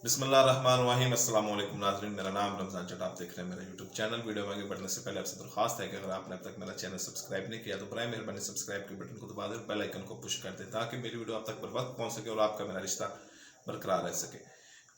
बिस्मिल्लाहिर्रहमानिर्रहीम। अस्सलाम वालेकुम नाज़रीन, मेरा नाम रमज़ान चट, आप देख रहे हैं मेरा यूट्यूब चैनल। वीडियो में आगे बढ़ने से पहले आपसे दरख्वास्त है कि अगर आपने अब तक मेरा चैनल सब्सक्राइब नहीं किया तो बराए मेहरबानी सब्सक्राइब के बटन को दबा दें, बेल आइकन को पुश कर दें ताकि मेरी वीडियो आप तक बर वक्त पहुंच सके और आपका मेरा रिश्ता बरकरार रह सके।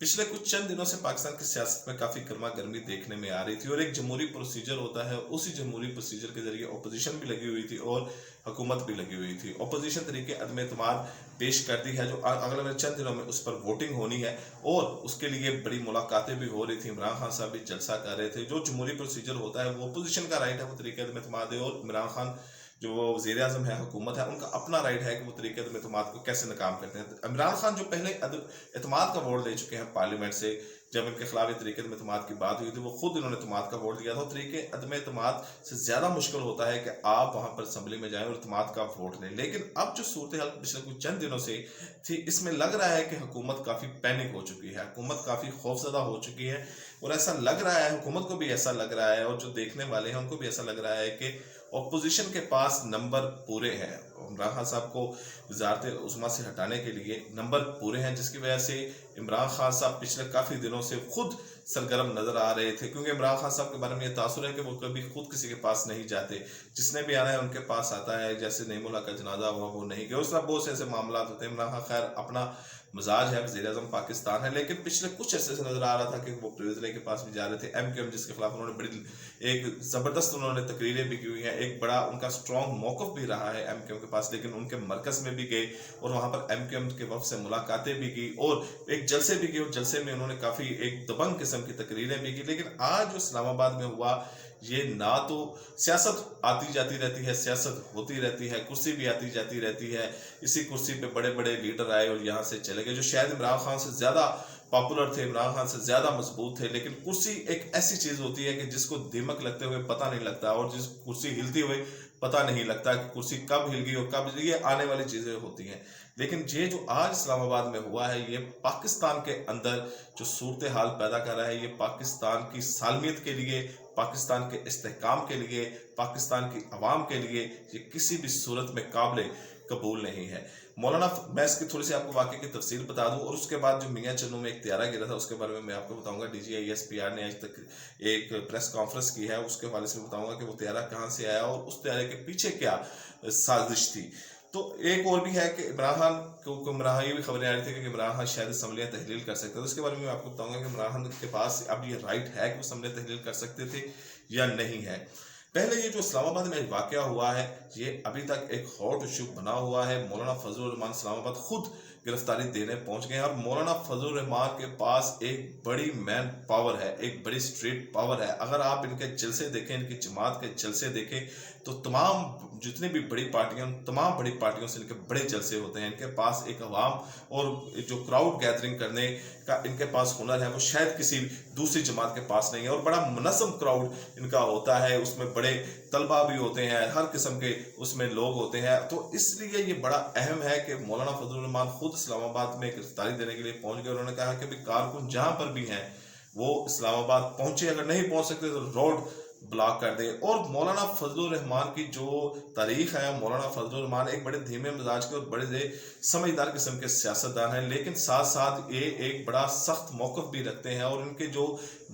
पिछले कुछ चंद दिनों से पाकिस्तान की सियासत में काफी गर्मा गर्मी देखने में आ रही थी और एक जमहूरी प्रोसीजर होता है, उसी जमहूरी प्रोसीजर के जरिए अपोजिशन भी लगी हुई थी और हुकूमत भी लगी हुई थी। अपोजिशन तरीके अदम एतमाद पेश करती है जो अगले चंद दिनों में उस पर वोटिंग होनी है और उसके लिए बड़ी मुलाकातें भी हो रही थी। इमरान खान साहब भी जलसा कर रहे थे। जो जमहूरी प्रोसीजर होता है वो अपोजिशन का राइट है, वो तरीके अदम एतमाद है, और इमरान खान जो वज़ीर आज़म है, हुकूमत है, उनका अपना राइट है कि वो तरीके एतमाद को कैसे नाकाम करते हैं। इमरान खान जो पहले एतमाद का वोट दे चुके हैं पार्लियामेंट से, जब इनके खिलाफ तरीके एतमाद की बात हुई थी वो खुद इन्होंने एतमाद का वोट दिया था। तरीके अदम एतमाद से ज़्यादा मुश्किल होता है कि आप वहाँ पर असम्बली में जाएं और एतमाद का वोट लें। लेकिन अब जो सूरत हाल पिछले कुछ चंद दिनों से थी, इसमें लग रहा है कि हुकूमत काफ़ी पैनिक हो चुकी है, हुकूमत काफ़ी खौफजदा हो चुकी है। और ऐसा लग रहा है, हुकूमत को भी ऐसा लग रहा है और जो देखने वाले हैं उनको भी ऐसा लग रहा है कि अपोजिशन के पास नंबर पूरे हैं। इमरान खान साहब को वजारत उस्मा से हटाने के लिए नंबर पूरे हैं, जिसकी वजह से इमरान खान साहब पिछले काफ़ी दिनों से खुद सरगर्म नजर आ रहे थे। क्योंकि इमरान खान साहब के बारे में ये तासुर है कि वो कभी खुद किसी के पास नहीं जाते, जिसने भी आना है उनके पास आता है। जैसे नईमुल्लाह का जनाजा हुआ वो नहीं गया, उस तरह बहुत से ऐसे मामला होते हैं। इमरान खान खैर अपना मजाज है, वज़ीर आज़म पाकिस्तान है, लेकिन पिछले कुछ ऐसे से नजर आ रहा था कि वो प्रेसिडेंट के पास भी जा रहे थे। MQM जिसके खिलाफ उन्होंने बड़ी एक ज़बरदस्त उन्होंने तकरीरें भी की हुई हैं, एक बड़ा उनका स्ट्रॉन्ग मौक़िफ़ भी रहा है MQM के पास, लेकिन उनके मरकज़ में भी गए और वहाँ पर MQM के वफ़द से मुलाकातें भी की और एक जलसे भी किए और जलसे में उन्होंने काफ़ी एक दबंग किस्म की तकरीरें भी की। लेकिन आज जो इस्लामाबाद में हुआ, ये ना तो सियासत आती जाती रहती है, सियासत होती रहती है, कुर्सी भी आती जाती रहती है। इसी कुर्सी पे बड़े बड़े लीडर आए और यहाँ से चले गए जो शायद इमरान खान से ज़्यादा पॉपुलर थे, इमरान खान से ज़्यादा मजबूत थे। लेकिन कुर्सी एक ऐसी चीज़ होती है कि जिसको दीमक लगते हुए पता नहीं लगता और जिस कुर्सी हिलती हुई पता नहीं लगता कि कुर्सी कब हिल गई और कब, ये आने वाली चीज़ें होती हैं। लेकिन ये जो आज इस्लामाबाद में हुआ है, ये पाकिस्तान के अंदर जो सूरत हाल पैदा कर रहा है, ये पाकिस्तान की सालमियत के लिए, पाकिस्तान के इस्तेहकाम के लिए, पाकिस्तान की आवाम के लिए ये किसी भी सूरत में काबिल कबूल नहीं है। मौलाना, मैं इसकी थोड़ी सी आपको वाकई की तफसील बता दूं और उसके बाद जो मियाँ चन्नू में एक त्यारा गिरा था उसके बारे में मैं आपको बताऊंगा। DGISPR ने आज तक एक प्रेस कॉन्फ्रेंस की है, उसके हवाले से बताऊंगा कि वो त्यारा कहाँ से आया और उस त्यारे के पीछे क्या साजिश थी। तो एक और भी है कि इमरान खान को इमरान, ये भी खबरें आ रही थी कि इमरान खान शायद असम्बलियाँ तहलील कर सकते थे। उसके बारे में मैं आपको बताऊंगा कि इमरान खान के पास अब ये राइट है कि वो असम्बलियाँ तहलील कर सकते थे या नहीं है। पहले ये जो इस्लामाबाद में वाक़या हुआ है, ये अभी तक एक हॉट इशू बना हुआ है। मौलाना फजलुर रहमान इस्लामाबाद खुद गिरफ्तारी देने पहुंच गए हैं और मौलाना फजलुर रहमान के पास एक बड़ी मैन पावर है, एक बड़ी स्ट्रीट पावर है। अगर आप इनके जलसे देखें, इनकी जमात के जलसे देखें, तो तमाम जितनी भी बड़ी पार्टियां, तमाम बड़ी पार्टियों से इनके बड़े जलसे होते हैं। इनके पास एक अवाम और जो क्राउड गैदरिंग करने का इनके पास हुनर है, वो शायद किसी दूसरी जमात के पास नहीं है। और बड़ा मुनज़्ज़म क्राउड इनका होता है, उसमें बड़े तलबा भी होते हैं, हर किस्म के उसमें लोग होते हैं। तो इसलिए ये बड़ा अहम है कि मौलाना फजलुर रहमान खुद इस्लामाबाद में गिरफ्तारी देने के लिए पहुंच गए। उन्होंने कहा कि भी कारकुन जहां पर भी हैं वो इस्लामाबाद पहुंचे, अगर नहीं पहुंच सकते तो रोड ब्लॉक कर दे। और मौलाना फजलुर रहमान की जो तारीख है, मौलाना फजलुर रहमान एक बड़े धीमे मिजाज के और बड़े समझदार किस्म के सियासतदान हैं, लेकिन साथ साथ ये एक बड़ा सख्त मौक़िफ़ भी रखते हैं। और इनके जो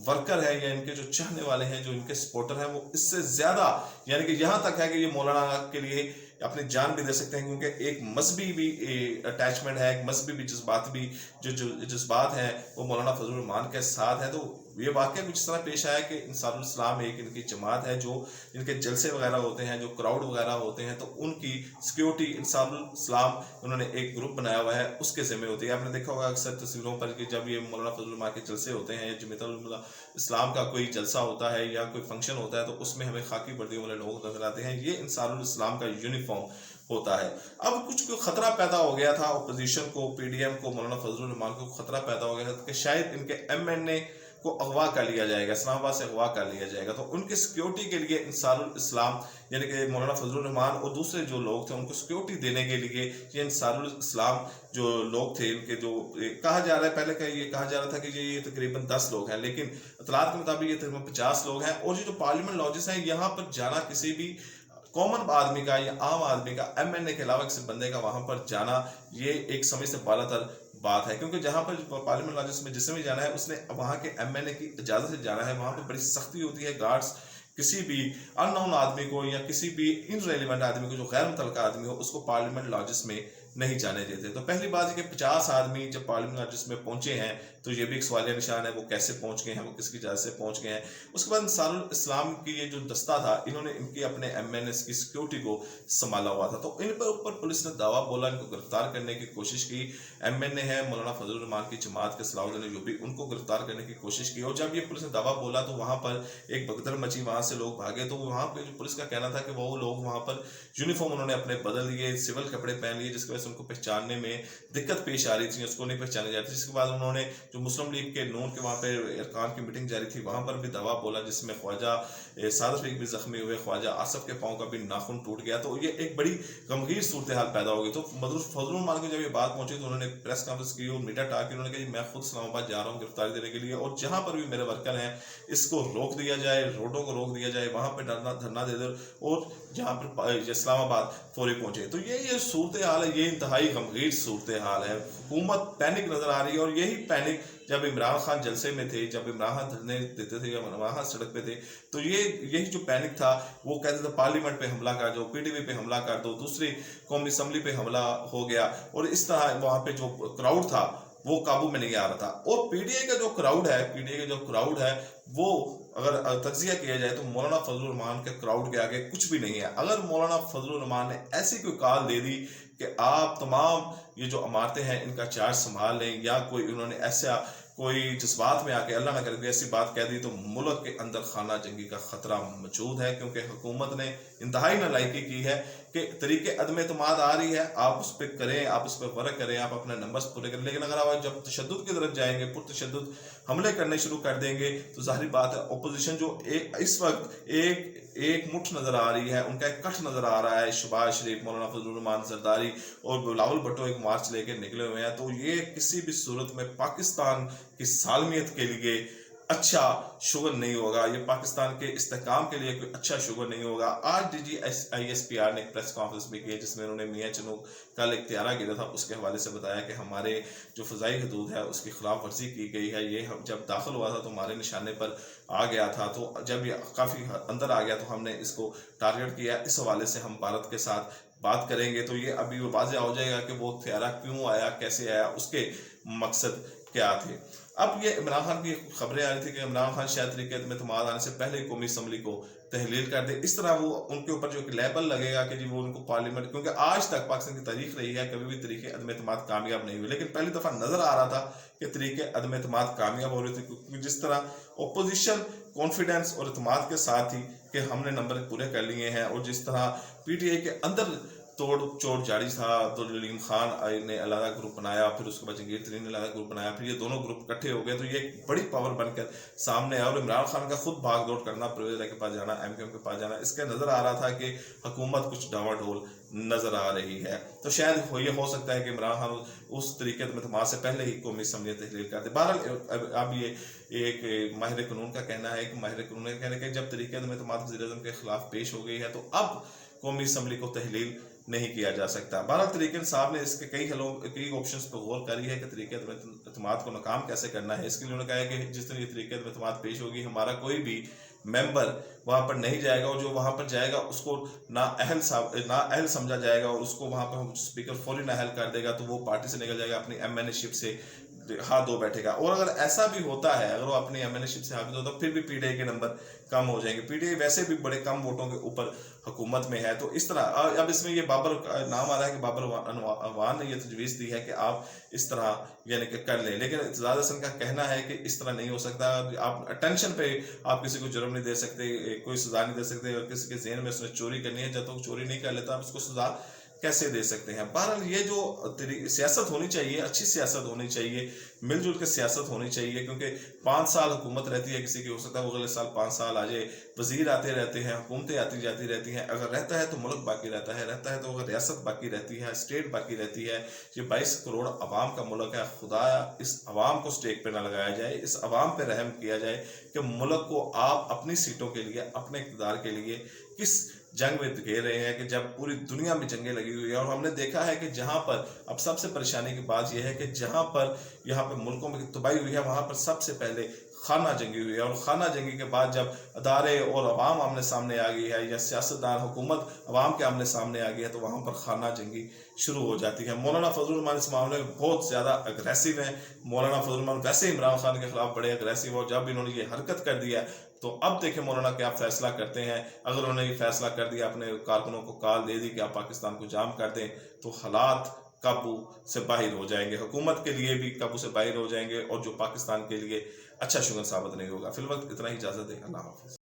वर्कर है या इनके जो चाहने वाले हैं, जो इनके सपोर्टर हैं, वो इससे ज़्यादा, यानी कि यहाँ तक है कि ये मौलाना के लिए अपनी जान भी दे सकते हैं। क्योंकि एक मजहबी भी अटैचमेंट है, एक मजहबी भी जज्बात भी जो जज्बात हैं वो मौलाना फजलुर रहमान के साथ है। तो ये वाकया कुछ इस तरह पेश आया कि इंसानुल इस्लाम एक इनकी जमात है, जो इनके जलसे वगैरह होते हैं, जो क्राउड वगैरह होते हैं, तो उनकी सिक्योरिटी इंसानुल इस्लाम उन्होंने एक ग्रुप बनाया हुआ है, उसके ज़िम्मे होती है। आपने देखा होगा अक्सर तस्वीरों पर कि जब ये मौलाना फजलुर रहमान के जलसे होते हैं या जमीयतुल इस्लाम का कोई जलसा होता है या कोई फंक्शन होता है, तो उसमें हमें खाकी वर्दियों वाले लोग नजर आते हैं। ये इंसानुल इस्लाम का यूनिफॉर्म होता है। अब कुछ खतरा पैदा हो गया था अपोजिशन को, PDM को, मौलाना फजलुर रहमान को खतरा पैदा हो गया था कि शायद इनके MNA को अगवा कर लिया जाएगा, इस्लामाबाद से अगवा कर लिया जाएगा। तो उनकी सिक्योरिटी के लिए इंसारुल इस्लाम यानी कि मौलाना फजलुर रहमान और दूसरे जो लोग थे उनको सिक्योरिटी देने के लिए ये इंसारुल इस्लाम जो लोग थे, इनके जो कहा जा रहा है, पहले का ये कहा जा रहा था कि ये तकरीबन 10 लोग हैं, लेकिन इतलात के मुताबिक ये तकरीबन 50 लोग हैं। और ये जो पार्लियामेंट लॉजेस हैं, यहाँ पर जाना किसी भी कॉमन आदमी का या आम आदमी का, MNA के अलावा किसी बंदे का वहां पर जाना, ये एक समय से बालातर बात है, क्योंकि जहां पर पार्लियामेंट लॉजिस्ट में जिसमें भी जाना है उसने वहां के एमएनए की इजाजत से जाना है। वहां पर बड़ी सख्ती होती है, गार्ड्स किसी भी अननोन आदमी को या किसी भी इनरेलिवेंट आदमी को, जो गैर मुतल्लका आदमी हो, उसको पार्लियामेंट लॉजिस्ट में नहीं जाने देते। तो पहली बात है कि 50 आदमी जब पार्लियामेंट लॉजिस्ट में पहुंचे हैं तो ये भी एक सवालिया निशान है, वो कैसे पहुंच गए हैं, वो किसकी इजाजत से पहुंच गए हैं। उसके बाद अंसारुल इस्लाम की ये जो दस्ता था, इन्होंने इनकी अपने एमएनएस की सिक्योरिटी को संभाला हुआ था, तो इन पर ऊपर पुलिस ने दावा बोला, इनको गिरफ्तार करने की कोशिश की। एमएनए है मौलाना फजलुर रहमान की जमात के सलाउद्दीन अय्यूबी, उनको गिरफ्तार करने की कोशिश की। और जब ये पुलिस ने दावा बोला तो वहां पर एक भगदड़ मची, वहां से लोग भागे। तो वहां पर पुलिस का कहना था कि वो लोग वहां पर यूनिफॉर्म उन्होंने अपने बदल लिए, सिविल कपड़े पहन लिए, जिसकी वजह से उनको पहचानने में दिक्कत पेश आ रही थी, उसको नहीं पहचाने जा रही थी। जिसके बाद उन्होंने जो मुस्लिम लीग के नून के वहाँ पे अरकान की मीटिंग जारी थी, वहाँ पर भी दावा बोला, जिसमें ख्वाजा सादत रफीक भी जख्मी हुए, ख्वाजा आसफ के पाँव का भी नाखून टूट गया। तो ये एक बड़ी गमगीर सूरत हाल पैदा हो गई। तो फजलुर रहमान को जब ये बात पहुंची तो उन्होंने प्रेस कॉन्फ्रेंस की और मीडिया टाक की। उन्होंने कहा मैं खुद इस्लामाबाद जा रहा हूँ गिरफ्तारी देने के लिए, और जहाँ पर भी मेरे वर्कर हैं इसको रोक दिया जाए, रोडों को रोक दिया जाए, वहाँ पर धरना दे दो, और जहाँ पर इस्लामाबाद फौरी पहुंचे। तो ये सूरत हाल है, ये इंतहाई गमगीर सूरत हाल है। हुकूमत पैनिक नजर आ रही है, और यही पैनिक जब इमरान खान जलसे में थे, जब इमरान खान धरने देते थे या वहाँ सड़क पे थे, तो यही जो पैनिक था, वो कहते थे पार्लियामेंट पे हमला कर दो, पीटीवी पे हमला कर दो, दूसरी कौमी असम्बली पे हमला हो गया, और इस तरह वहाँ पे जो क्राउड था वो काबू में नहीं आ रहा था। और पीटीआई का जो क्राउड है वो अगर तज्जिया किया जाए तो मौलाना फजलुर रहमान के क्राउड के आगे कुछ भी नहीं है। अगर मौलाना फजलुर रहमान ने ऐसी कोई कॉल दे दी कि आप तमाम ये जो इमारतें हैं इनका चार्ज संभाल लें, या कोई उन्होंने ऐसा कोई जज्बात में आके अल्लाह ना करे ऐसी बात कह दी, तो मुल्क के अंदर खाना जंगी का खतरा मौजूद है। क्योंकि हुकूमत ने इंतहाई नालायकी की है कि तरीके अदम एतमाद आ रही है, आप उस पर करें, आप उस पर वर्क करें, आप अपने नंबर्स पूरे करें, लेकिन अगर आप जब तशद्दुद की तरफ जाएंगे, पुरतशद्दुद हमले करने शुरू कर देंगे, तो जाहिर बात है अपोजिशन जो इस वक्त एक मुठ नजर आ रही है, उनका एक कठ नजर आ रहा है, शहबाज शरीफ, मौलाना फजलुर रहमान जरदारी और बिलावल भुट्टो एक मार्च लेके निकले हुए हैं। तो ये किसी भी सूरत में पाकिस्तान की सालमियत के लिए अच्छा शुगर नहीं होगा, ये पाकिस्तान के इस्तेहकाम के लिए कोई अच्छा शुगर नहीं होगा। आज DGISPR ने एक प्रेस कॉन्फ्रेंस भी की जिसमें उन्होंने मियाँ चनूक कल एक त्यारा गिरा था, उसके हवाले से बताया कि हमारे जो फ़ज़ाई हदूद है उसकी खिलाफ वर्जी की गई है। ये हम जब दाखिल हुआ था तो हमारे निशाने पर आ गया था, तो जब ये काफ़ी अंदर आ गया तो हमने इसको टारगेट किया। इस हवाले से हम भारत के साथ बात करेंगे, तो ये अभी वाज़ेह हो जाएगा कि वो त्यारा क्यों आया, कैसे आया, उसके मकसद क्या थे। अब ये इमरान खान की खबरें आ रही थी कि इमरान खान शायद तरीके में इत्मीनान आने से पहले कौमी असम्बली को तहलील कर दे। इस तरह वो उनके ऊपर जो लेबल लगेगा कि जी वो उनको पार्लियामेंट, क्योंकि आज तक पाकिस्तान की तारीख रही है कभी भी तरीके अदम एतमाद कामयाब नहीं हुए, लेकिन पहली दफ़ा नजर आ रहा था कि तरीके अदम एतमाद कामयाब हो रहे थे, क्योंकि जिस तरह अपोजिशन कॉन्फिडेंस और एतमाद के साथ ही कि हमने नंबर पूरे कर लिए हैं, और जिस तरह PTI के अंदर तोड़ चोड़ जारी था, तो जलीम खान ने अलग ग्रुप बनाया, फिर उसके बाद जंगीर तरीन ने अलग ग्रुप बनाया, फिर ये दोनों ग्रुप इकट्ठे हो गए, तो ये एक बड़ी पावर बनकर सामने आया। और इमरान खान का खुद भाग दौड़ करना, परवेज के पास जाना, MKM के पास जाना, इसका नजर आ रहा था कि हुकूमत कुछ डावाडोल नजर आ रही है। तो शायद ये हो सकता है कि इमरान खान उस तरीके में से पहले ही कौमी असम्बली तहलील कर दे। बहरहाल अब ये एक माहिर कानून का कहना है कि माहिर कानून का कहना है कि जब तरीके वज़ीर-ए-आज़म के खिलाफ पेश हो गई है, तो अब कौमी असम्बली को तहलील नहीं किया जा सकता। बहरहाल तरीके साहब ने इसके कई ऑप्शंस पर गौर करी है कि तरीके एतमाद को नाकाम कैसे करना है। इसके लिए उन्होंने कहा है कि जिस तरह ये तरीके एतमाद पेश होगी, हमारा कोई भी मेंबर वहाँ पर नहीं जाएगा, और जो वहाँ पर जाएगा उसको ना अहल समझा जाएगा, और उसको वहाँ पर स्पीकर फौरी ना अहल कर देगा, तो वो पार्टी से निकल जाएगा, अपनी MNA शिप से हाथ धो बैठेगा। और अगर ऐसा भी होता है, अगर वो अपनी MNA शिप से हाथ धो, तो फिर भी PTI के नंबर कम हो जाएंगे। PTI वैसे भी बड़े कम वोटों के ऊपर हुकूमत में है। तो इस तरह अब इसमें ये बाबर नाम आ रहा है कि बाबर अवान ने ये तजवीज़ दी है कि आप इस तरह यानी कि कर लें, लेकिन इत्तेजाद हसन का कहना है कि इस तरह नहीं हो सकता। आप अटेंशन पे आप किसी को जुर्म नहीं दे सकते, कोई सजा नहीं दे सकते, और किसी के ज़हन में उसने चोरी करनी है, जब तक चोरी नहीं कर लेता आप उसको सजा कैसे दे सकते हैं। बहरहाल ये जो सियासत होनी चाहिए, अच्छी सियासत होनी चाहिए, मिलजुल के सियासत होनी चाहिए, क्योंकि 5 साल हुकूमत रहती है किसी की, हो सकता है वो अगले साल 5 साल आ जाए, वजीर आते रहते हैं, हुकूमतें आती जाती रहती हैं। अगर रहता है तो मुल्क बाकी रहता है, रहता है तो अगर रियासत बाकी रहती है, स्टेट बाकी रहती है। ये 22 करोड़ अवाम का मुल्क है। खुदा इस अवाम को स्टेक पे ना लगाया जाए, इस अवाम पे रहम किया जाए कि मुल्क को आप अपनी सीटों के लिए, अपने इक़्तिदार के लिए किस जंग में घेर रहे हैं कि जब पूरी दुनिया में जंगें लगी हुई है। और हमने देखा है कि जहां पर अब सबसे परेशानी की बात यह है कि जहां पर यहाँ पर मुल्कों में तबाही हुई है वहां पर सबसे पहले खाना जंगी हुई है। और खाना जंगी के बाद जब अदारे और अवाम आमने सामने आ गई है या सियासतदान हुकूमत अवाम के आमने सामने आ गई है तो वहाँ पर खाना जंगी शुरू हो जाती है। मौलाना फजल रहमान इस मामले में बहुत ज़्यादा अग्रेसिव हैं। मौलाना फजल रहमान वैसे इमरान खान के खिलाफ बड़े अग्रेसिव और जब इन्होंने ये हरकत कर दिया तो अब देखें मौलाना क्या फैसला करते हैं। अगर उन्होंने ये फैसला कर दिया, अपने कारकुनों को कॉल दे दी कि आप पाकिस्तान को जाम कर दें, तो हालात काबू से बाहर हो जाएंगे, हुकूमत के लिए भी काबू से बाहर हो जाएंगे और जो पाकिस्तान के लिए अच्छा शुगन साबित नहीं होगा। फिलहाल इतना ही, इजाज़त दें, अल्लाह हाफिज़।